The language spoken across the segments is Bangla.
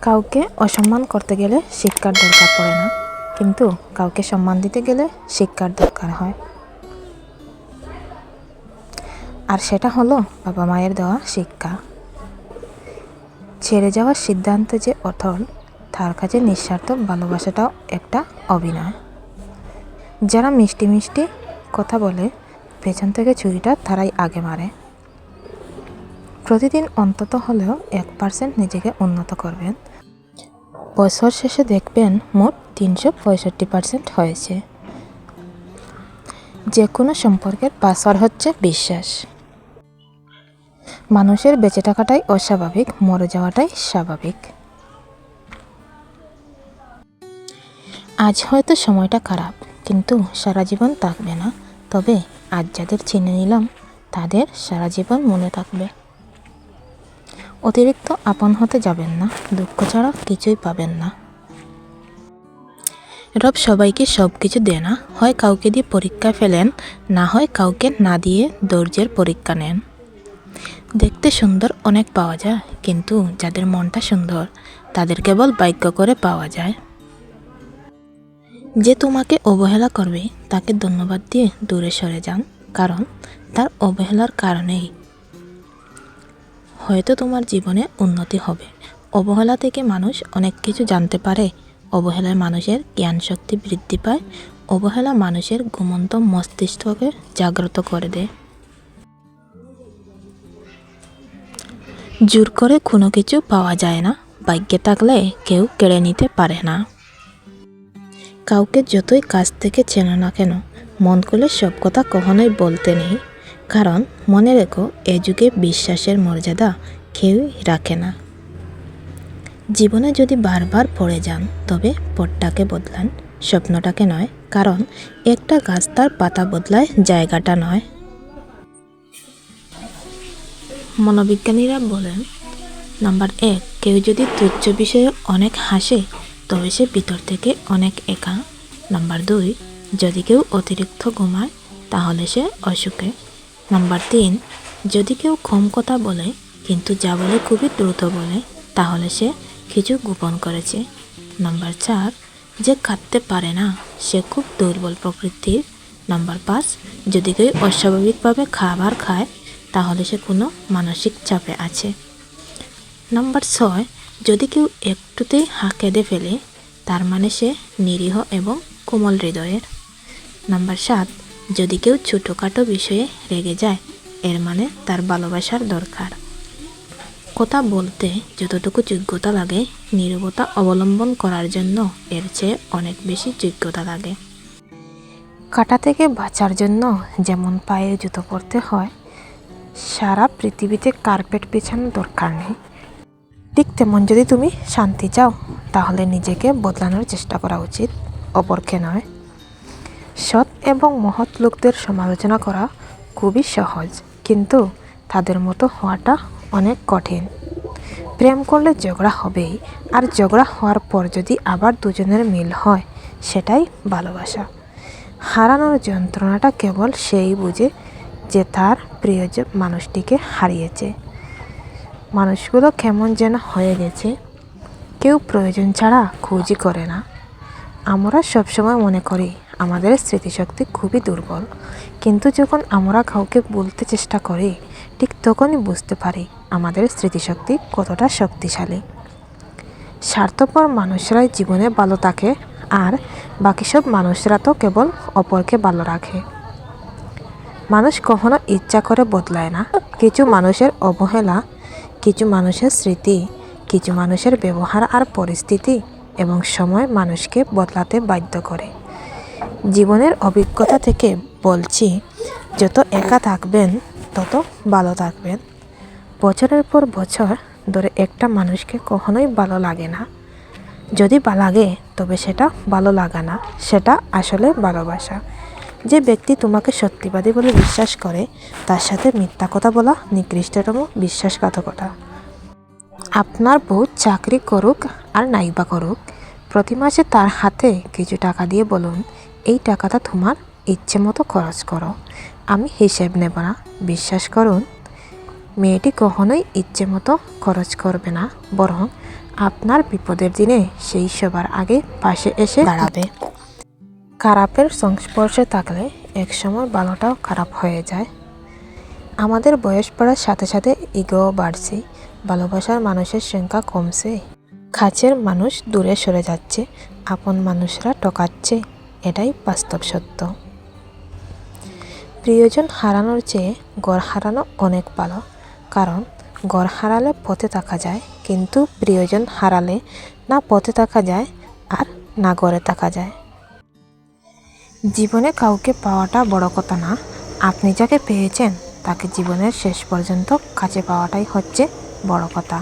কাউকে অসম্মান করতে গেলে শিক্ষার দরকার পড়ে না, কিন্তু কাউকে সম্মান দিতে গেলে শিক্ষার দরকার হয়। আর সেটা হলো বাবা মায়ের দেওয়া শিক্ষা। ছেড়ে যাওয়ার সিদ্ধান্ত যে অটল, তার কাছে নিঃস্বার্থ ভালোবাসাটাও একটা অভিনয়। যারা মিষ্টি মিষ্টি কথা বলে, পেছন থেকে ছুরিটা তারাই আগে মারে। প্রতিদিন অন্তত হলেও 1% নিজেকে উন্নত করবেন। বছর শেষে দেখবেন মোট 365% হয়েছে। যে কোনো সম্পর্কের পাসওয়ার্ড হচ্ছে বিশ্বাস। মানুষের বেঁচে থাকাটাই অস্বাভাবিক, মরে যাওয়াটাই স্বাভাবিক। আজ হয়তো সময়টা খারাপ, কিন্তু সারা জীবন থাকবে না। তবে আজ যাদের চিনে নিলাম, তাদের সারা জীবন মনে থাকবে। অতিরিক্ত আপন হতে যাবেন না, দুঃখ ছাড়া কিছুই পাবেন না। রব সবাইকে সব কিছু দেয় না, হয় কাউকে দিয়ে পরীক্ষা ফেলেন, না হয় কাউকে না দিয়ে ধৈর্যের পরীক্ষা নেন। দেখতে সুন্দর অনেক পাওয়া যায়, কিন্তু যাদের মনটা সুন্দর তাদের কেবল ভাগ্য করে পাওয়া যায়। যে তোমাকে অবহেলা করবে তাকে ধন্যবাদ দিয়ে দূরে সরে যান, কারণ তার অবহেলার কারণেই হয়তো তোমার জীবনে উন্নতি হবে। অবহেলা থেকে মানুষ অনেক কিছু জানতে পারে। অবহেলায় মানুষের জ্ঞান শক্তি বৃদ্ধি পায়। অবহেলা মানুষের ঘুমন্ত মস্তিষ্ককে জাগ্রত করে দেয়। জোর করে কোনো কিছু পাওয়া যায় না, ভাগ্যে থাকলে কেউ কেড়ে নিতে পারে না। কাউকে যতই কাছ থেকে চেনো না কেন, মন খুলে সব কথা কখনোই বলতে নেই, কারণ মনে রেখো, এ যুগে বিশ্বাসের মর্যাদা কেউই রাখে না। জীবনে যদি বারবার পড়ে যান, তবে পথটাকে বদলান, স্বপ্নটাকে নয়, কারণ একটা গাছ তার পাতা বদলায়, জায়গাটা নয়। মনোবিজ্ঞানীরা বলেন, নাম্বার 1, কেউ যদি তুচ্ছ বিষয়ে অনেক হাসে, তবে সে ভিতর থেকে অনেক একা। নাম্বার 2, যদি কেউ অতিরিক্ত ঘুমায়, তাহলে সে অসুখে। নাম্বার 3, যদি কেউ কম কথা বলে, কিন্তু যা বলে খুবই দ্রুত বলে, তাহলে সে কিছু গোপন করেছে। নাম্বার 4, যে কাঁদতে পারে না, সে খুব দুর্বল প্রকৃতির। নাম্বার 5, যদি কেউ অস্বাভাবিকভাবে খাবার খায়, তাহলে সে কোনো মানসিক চাপে আছে। নাম্বার 6, যদি কেউ একটুতেই কেঁদে ফেলে, তার মানে সে নিরীহ এবং কোমল হৃদয়ের। নাম্বার 7, যদি কেউ ছোটোখাটো বিষয়ে রেগে যায়, এর মানে তার ভালোবাসার দরকার। কথা বলতে যতটুকু যোগ্যতা লাগে, নীরবতা অবলম্বন করার জন্য এর চেয়ে অনেক বেশি যোগ্যতা লাগে। কাঁটা থেকে বাঁচার জন্য যেমন পায়ে জুতো পরতে হয়, সারা পৃথিবীতে কার্পেট বিছানোর দরকার নেই। ঠিক তেমন, যদি তুমি শান্তি চাও, তাহলে নিজেকে বদলানোর চেষ্টা করা উচিত, অপরকে নয়। সৎ এবং মহৎ লোকদের সমালোচনা করা খুবই সহজ, কিন্তু তাদের মতো হওয়াটা অনেক কঠিন। প্রেম করলে ঝগড়া হবেই, আর ঝগড়া হওয়ার পর যদি আবার দুজনের মিল হয়, সেটাই ভালোবাসা। হারানোর যন্ত্রণাটা কেবল সেই বুঝে যে তার প্রিয় মানুষটিকে হারিয়েছে। মানুষগুলো কেমন যেন হয়ে গেছে, কেউ প্রয়োজন ছাড়া খোঁজই করে না। আমরা সবসময় মনে করি আমাদের স্মৃতিশক্তি খুবই দুর্বল, কিন্তু যখন আমরা কাউকে বলতে চেষ্টা করি, ঠিক তখনই বুঝতে পারি আমাদের স্মৃতিশক্তি কতটা শক্তিশালী। স্বার্থপর মানুষরাই জীবনে ভালো থাকে, আর বাকি সব মানুষরা তো কেবল অপরকে ভালো রাখে। মানুষ কখনো ইচ্ছা করে বদলায় না। কিছু মানুষের অবহেলা, কিছু মানুষের স্মৃতি, কিছু মানুষের ব্যবহার আর পরিস্থিতি এবং সময় মানুষকে বদলাতে বাধ্য করে। জীবনের অভিজ্ঞতা থেকে বলছি, যত একা থাকবেন তত ভালো থাকবেন। বছরের পর বছর ধরে একটা মানুষকে কখনোই ভালো লাগে না। যদি ভালো লাগে, তবে সেটা ভালো লাগা না, সেটা আসলে ভালোবাসা। যে ব্যক্তি তোমাকে সত্যিবাদী বলে বিশ্বাস করে, তার সাথে মিথ্যা কথা বলা নিকৃষ্টতম বিশ্বাসঘাতকতা। আপনার বউ চাকরি করুক আর নাইবা করুক, প্রতি মাসে তার হাতে কিছু টাকা দিয়ে বলুন, এই টাকাটা তোমার ইচ্ছে মতো খরচ করো, আমি হিসেব নেব না। বিশ্বাস করুন, মেয়েটি কখনোই ইচ্ছে মতো খরচ করবে না, বরং আপনার বিপদের দিনে সেই সবার আগে পাশে এসে দাঁড়াবে। খারাপের সংস্পর্শে থাকলে একসময় ভালোটাও খারাপ হয়ে যায়। আমাদের বয়স বাড়ার সাথে সাথে ইগোও বাড়ছে, ভালোবাসার মানুষের সংখ্যা কমছে, কাছের মানুষ দূরে সরে যাচ্ছে, আপন মানুষরা ঠকাচ্ছে, এটাই বাস্তব সত্য। প্রিয়জন হারানোর চেয়ে ঘর হারানো অনেক ভালো, কারণ ঘর হারালে পথে থাকা যায়, কিন্তু প্রিয়জন হারালে না পথে থাকা যায় আর না ঘরে থাকা যায়। জীবনে কাউকে পাওয়াটা বড় কথা না, আপনি যাকে পেয়েছেন তাকে জীবনের শেষ পর্যন্ত কাছে পাওয়াটাই হচ্ছে বড় কথা।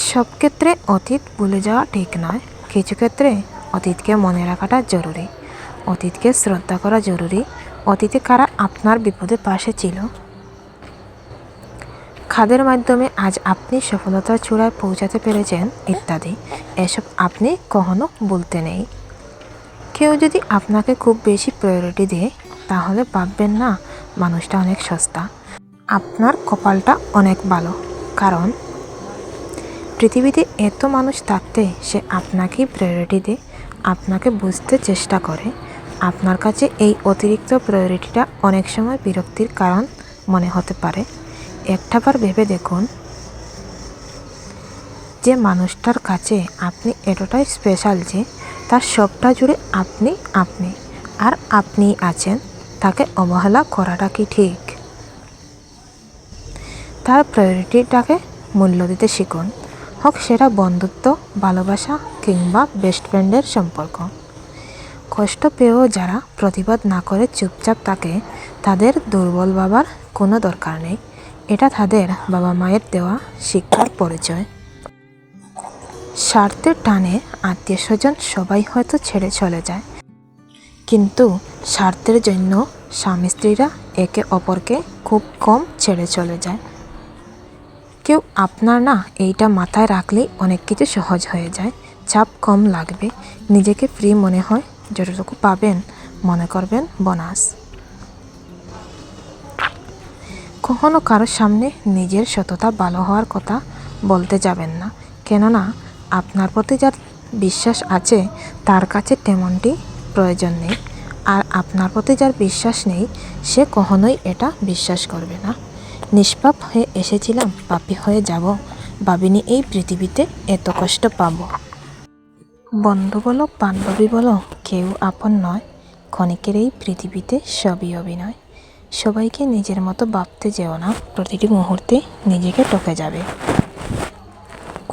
সব ক্ষেত্রে অতীত ভুলে যাওয়া ঠিক নয়, কিছু ক্ষেত্রে অতীতকে মনে রাখাটা জরুরি, অতীতকে শ্রদ্ধা করা জরুরি। অতীতে কারা আপনার বিপদে পাশে ছিল, কাদের মাধ্যমে আজ আপনি সফলতার চূড়ায় পৌঁছাতে পেরেছেন ইত্যাদি, এসব আপনি কখনো ভুলতে নেই। কেউ যদি আপনাকে খুব বেশি প্রায়োরিটি দেয় তাহলে ভাববেন না মানুষটা অনেক সস্তা। আপনার কপালটা অনেক ভালো, কারণ পৃথিবীতে এত মানুষ থাকতে সে আপনাকেই প্রায়োরিটি দেয়, আপনাকে বুঝতে চেষ্টা করে। আপনার কাছে এই অতিরিক্ত প্রায়োরিটিটা অনেক সময় বিরক্তির কারণ মনে হতে পারে। একটাবার ভেবে দেখুন, যে মানুষটার কাছে আপনি এতটাই স্পেশাল যে তার সবটা জুড়ে আপনি আর আপনিই আছেন, তাকে অবহেলা করাটা কি ঠিক? তার প্রায়োরিটিটাকে মূল্য দিতে শিখুন, হোক সেটা বন্ধুত্ব, ভালোবাসা কিংবা বেস্ট ফ্রেন্ডের সম্পর্ক। কষ্ট পেয়েও যারা প্রতিবাদ না করে চুপচাপ থাকে, তাদের দুর্বল ভাবার কোনো দরকার নেই, এটা তাদের বাবা মায়ের দেওয়া শিক্ষার পরিচয়। স্বার্থের টানে আত্মীয় স্বজন সবাই হয়তো ছেড়ে চলে যায়, কিন্তু স্বার্থের জন্য স্বামী স্ত্রীরা একে অপরকে খুব কম ছেড়ে চলে যায়। কেউ আপনার না, এইটা মাথায় রাখলেই অনেক কিছু সহজ হয়ে যায়, চাপ কম লাগবে, নিজেকে ফ্রি মনে হয়, যতটুকু পাবেন মনে করবেন বোনাস। কখনো কারোর সামনে নিজের সততা ভালো হওয়ার কথা বলতে যাবেন না, কেননা আপনার প্রতি যার বিশ্বাস আছে তার কাছে তেমনটি প্রয়োজন নেই, আর আপনার প্রতি যার বিশ্বাস নেই সে কখনোই এটা বিশ্বাস করবে না। নিষ্পাপ হয়ে এসেছিলাম, পাপী হয়ে যাব, ভাবিনি এই পৃথিবীতে এত কষ্ট পাবো। বন্ধু বলো বান্ধবী বলো, কেউ আপন নয়, ক্ষণিকের এই পৃথিবীতে সবই অভিনয়। সবাইকে নিজের মতো ভাবতে যেও না, প্রতিটি মুহূর্তে নিজেকে টপে যাবে।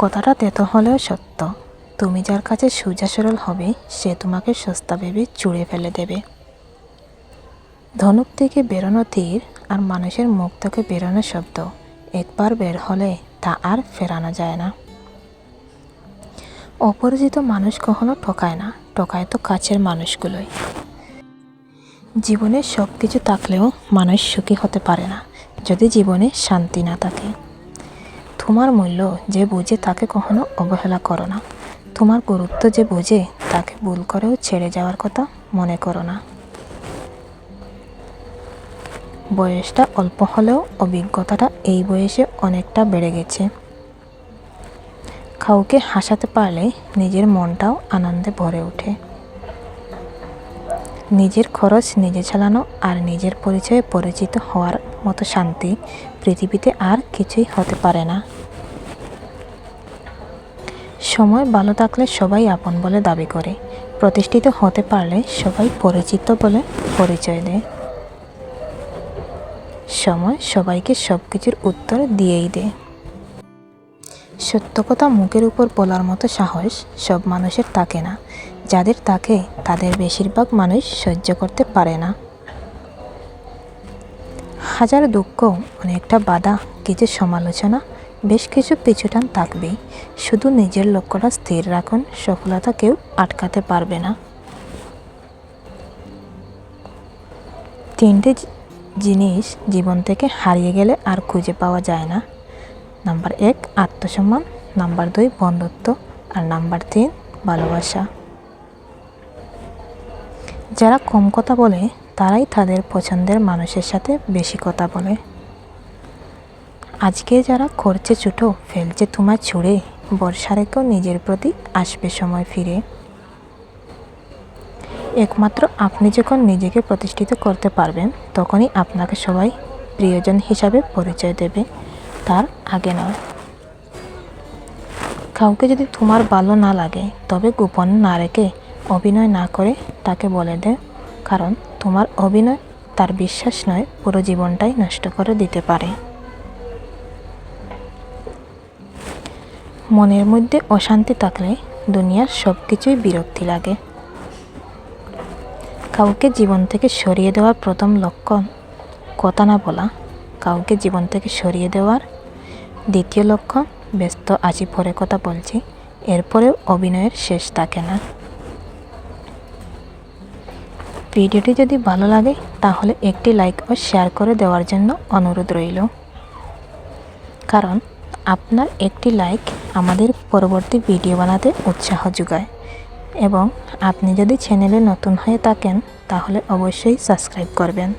কথাটা তেতো হলেও সত্য, তুমি যার কাছে সোজা সরল হবে সে তোমাকে সস্তা ভেবে চুড়ে ফেলে দেবে। ধনুক থেকে বেরোনো তীর আর মানুষের মুখ থেকে বেরোনো শব্দ একবার বের হলে তা আর ফেরানো যায় না। অপরিচিত মানুষ কখনো ঠকায় না, ঠকায় তো কাছের মানুষগুলোই। জীবনে সব কিছু থাকলেও মানুষ সুখী হতে পারে না যদি জীবনে শান্তি না থাকে। তোমার মূল্য যে বুঝে তাকে কখনো অবহেলা করো না, তোমার গুরুত্ব যে বুঝে তাকে ভুল করেও ছেড়ে যাওয়ার কথা মনে করো না। বয়সটা অল্প হলেও অভিজ্ঞতাটা এই বয়সে অনেকটা বেড়ে গেছে। কাউকে হাসাতে পারলে নিজের মনটাও আনন্দে ভরে ওঠে। নিজের খরচ নিজে চালানো আর নিজের পরিচয়ে পরিচিত হওয়ার মতো শান্তি পৃথিবীতে আর কিছুই হতে পারে না। সময় ভালো থাকলে সবাই আপন বলে দাবি করে, প্রতিষ্ঠিত হতে পারলে সবাই পরিচিত বলে পরিচয় দেয়। সময় সবাইকে সব কিছুর উত্তর দিয়েই দেয়। সত্য কথা মুখের উপর বলার মতো সাহস সব মানুষের থাকে না, যাদের থাকে তাদের বেশিরভাগ মানুষ সহ্য করতে পারে না। হাজার দুঃখ, অনেকটা বাধা, কিছু সমালোচনা, বেশ কিছু পিছুটান থাকবেই। শুধু নিজের লক্ষ্যটা স্থির রাখুন, সফলতা কেউ আটকাতে পারবে না। তিনটে জিনিস জীবন থেকে হারিয়ে গেলে আর খুঁজে পাওয়া যায় না। নাম্বার 1 আত্মসম্মান, নাম্বার 2 বন্ধুত্ব, আর নাম্বার 3 ভালোবাসা। যারা কম কথা বলে তারাই তাদের পছন্দের মানুষের সাথে বেশি কথা বলে। আজকে যারা করছে ছোট, ফেলছে তোমার ছুঁড়ে, বর্ষা রেখেও নিজের প্রতি আসবে সময় ফিরে। একমাত্র আপনি যখন নিজেকে প্রতিষ্ঠিত করতে পারবেন, তখনই আপনাকে সবাই প্রিয়জন হিসাবে পরিচয় দেবে, তার আগে নয়। কাউকে যদি তোমার ভালো না লাগে, তবে গোপন না রেখে, অভিনয় না করে তাকে বলে দে, কারণ তোমার অভিনয় তার বিশ্বাস নয়, পুরো জীবনটাই নষ্ট করে দিতে পারে। মনের মধ্যে অশান্তি থাকলে দুনিয়ার সব কিছুই বিরক্তি লাগে। কাউকে জীবন থেকে সরিয়ে দেওয়ার প্রথম লক্ষণ কথা না বলা। কাউকে জীবন থেকে সরিয়ে দেওয়ার দ্বিতীয় লক্ষণ ব্যস্ত আছি, পরে কথা বলছি। এরপরেও অভিনয়ের শেষ থাকে না। ভিডিওটি যদি ভালো লাগে তাহলে একটি লাইক ও শেয়ার করে দেওয়ার জন্য অনুরোধ রইল, কারণ আপনার একটি লাইক আমাদের পরবর্তী ভিডিও বানাতে উৎসাহ যোগায়। এবং আপনি যদি চ্যানেলে নতুন হয়ে থাকেন তাহলে অবশ্যই সাবস্ক্রাইব করবেন।